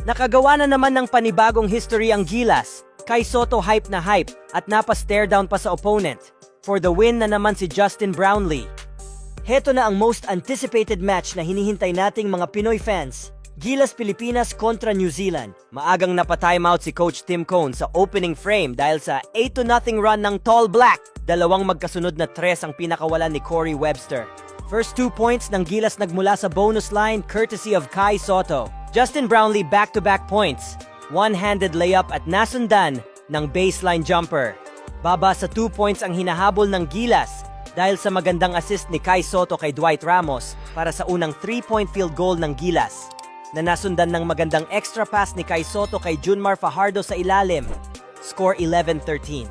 Nakagawa na naman ng panibagong history ang Gilas. Kai Sotto hype na hype at napa-stare down pa sa opponent. For the win na naman si Justin Brownlee. Heto na ang most anticipated match na hinihintay nating mga Pinoy fans. Gilas Pilipinas kontra New Zealand. Maagang napa-timeout si Coach Tim Cone sa opening frame dahil sa 8-0 run ng Tall Black. Dalawang magkasunod na tres ang pinakawalan ni Corey Webster. First 2 points ng Gilas nagmula sa bonus line courtesy of Kai Sotto. Justin Brownlee back-to-back points. One-handed layup at nasundan ng baseline jumper. Baba sa 2 points ang hinahabol ng Gilas dahil sa magandang assist ni Kai Sotto kay Dwight Ramos para sa unang 3-point field goal ng Gilas na nasundan ng magandang extra pass ni Kai Sotto kay Junmar Fajardo sa ilalim. Score 11-13.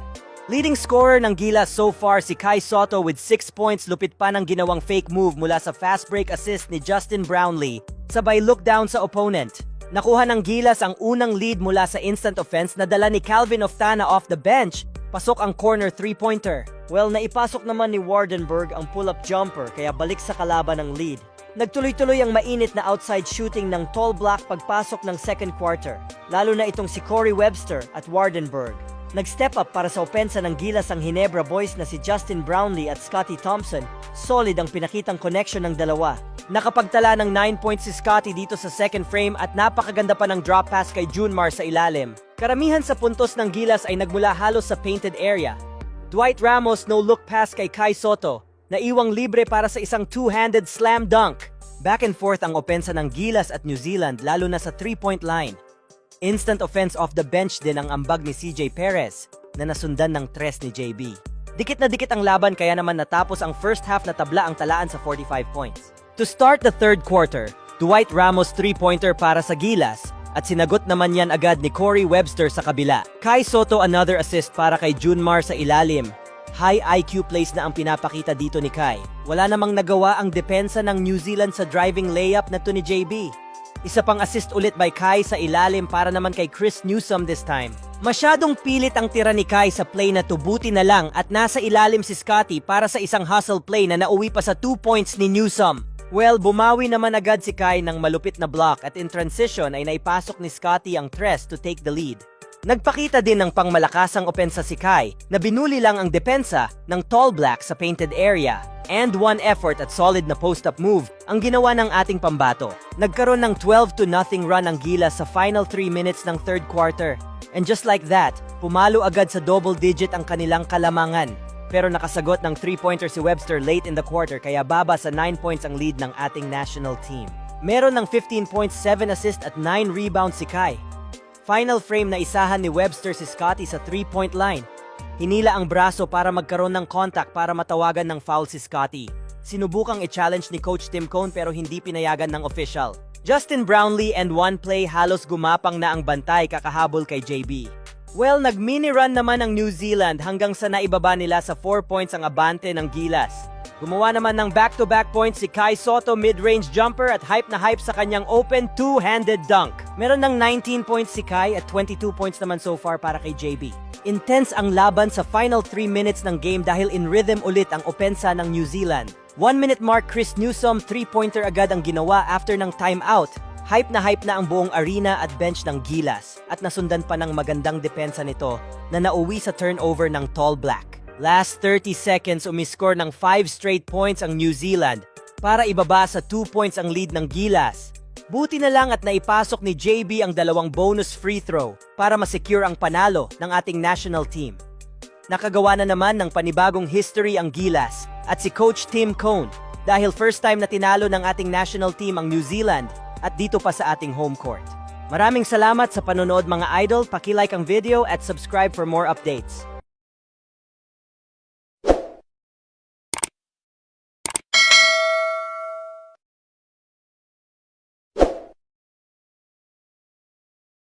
Leading scorer ng Gilas so far si Kai Sotto with 6 points, lupit pa ng ginawang fake move mula sa fast break assist ni Justin Brownlee sabay look down sa opponent. Nakuha ng Gilas ang unang lead mula sa instant offense na dala ni Calvin Oftana off the bench. Pasok ang corner 3-pointer. Well, naipasok naman ni Wardenberg ang pull-up jumper kaya balik sa kalaban ng lead. Nagtuloy-tuloy ang mainit na outside shooting ng Tall Black pagpasok ng second quarter, lalo na itong si Corey Webster at Wardenberg. Nag-step up para sa opensa ng Gilas ang Ginebra boys na si Justin Brownlee at Scotty Thompson. Solid ang pinakitang connection ng dalawa. Nakapagtala ng 9 points si Scotty dito sa second frame at napakaganda pa ng drop pass kay Junmar sa ilalim. Karamihan sa puntos ng Gilas ay nagmula halos sa painted area. Dwight Ramos no-look pass kay Kai Sotto, na iwang libre para sa isang two-handed slam dunk. Back and forth ang opensa ng Gilas at New Zealand lalo na sa 3-point line. Instant offense off the bench din ang ambag ni CJ Perez na nasundan ng tres ni JB. Dikit na dikit ang laban kaya naman natapos ang first half na tabla ang talaan sa 45 points. To start the third quarter, Dwight Ramos 3-pointer para sa Gilas at sinagot naman yan agad ni Corey Webster sa kabila. Kai Sotto another assist para kay Junmar sa ilalim. High IQ plays na ang pinapakita dito ni Kai. Wala namang nagawa ang depensa ng New Zealand sa driving layup na to ni JB. Isa pang assist ulit by Kai sa ilalim para naman kay Chris Newsome this time. Masyadong pilit ang tira ni Kai sa play na tubuti na lang at nasa ilalim si Scotty para sa isang hustle play na nauwi pa sa 2 points ni Newsome. Well, bumawi naman agad si Kai ng malupit na block at in transition ay naipasok ni Scotty ang tres to take the lead. Nagpakita din ng pangmalakasang opensa si Kai na binuli lang ang depensa ng Tall Black sa painted area. And one effort at solid na post-up move ang ginawa ng ating pambato. Nagkaroon ng 12-0 run ang Gilas sa final 3 minutes ng third quarter. And just like that, pumalo agad sa double digit ang kanilang kalamangan. Pero nakasagot ng 3-pointer si Webster late in the quarter kaya baba sa 9 points ang lead ng ating national team. Meron ng 15 points, 7 assists at 9 rebounds si Kai. Final frame na isahan ni Webster si Scotty sa 3-point line. Hinila ang braso para magkaroon ng contact para matawagan ng foul si Scotty. Sinubukang i-challenge ni Coach Tim Cone pero hindi pinayagan ng official. Justin Brownlee and one play halos gumapang na ang bantay kakahabol kay JB. Well, nag-mini run naman ang New Zealand hanggang sa naibaba nila sa 4 points ang abante ng Gilas. Gumawa naman ng back-to-back points si Kai Sotto mid-range jumper at hype na hype sa kanyang open two-handed dunk. Meron ng 19 points si Kai at 22 points naman so far para kay JB. Intense ang laban sa final 3 minutes ng game dahil in rhythm ulit ang opensa ng New Zealand. 1-minute mark Chris Newsome 3-pointer agad ang ginawa after ng timeout. Hype na ang buong arena at bench ng Gilas at nasundan pa ng magandang depensa nito na nauwi sa turnover ng Tall Black. Last 30 seconds umiscore ng 5 straight points ang New Zealand para ibaba sa 2 points ang lead ng Gilas. Buti na lang at naipasok ni JB ang dalawang bonus free throw para masecure ang panalo ng ating national team. Nakagawa na naman ng panibagong history ang Gilas at si Coach Tim Cone dahil first time na tinalo ng ating national team ang New Zealand at dito pa sa ating home court. Maraming salamat sa panonood mga idol, paki-like ang video at subscribe for more updates.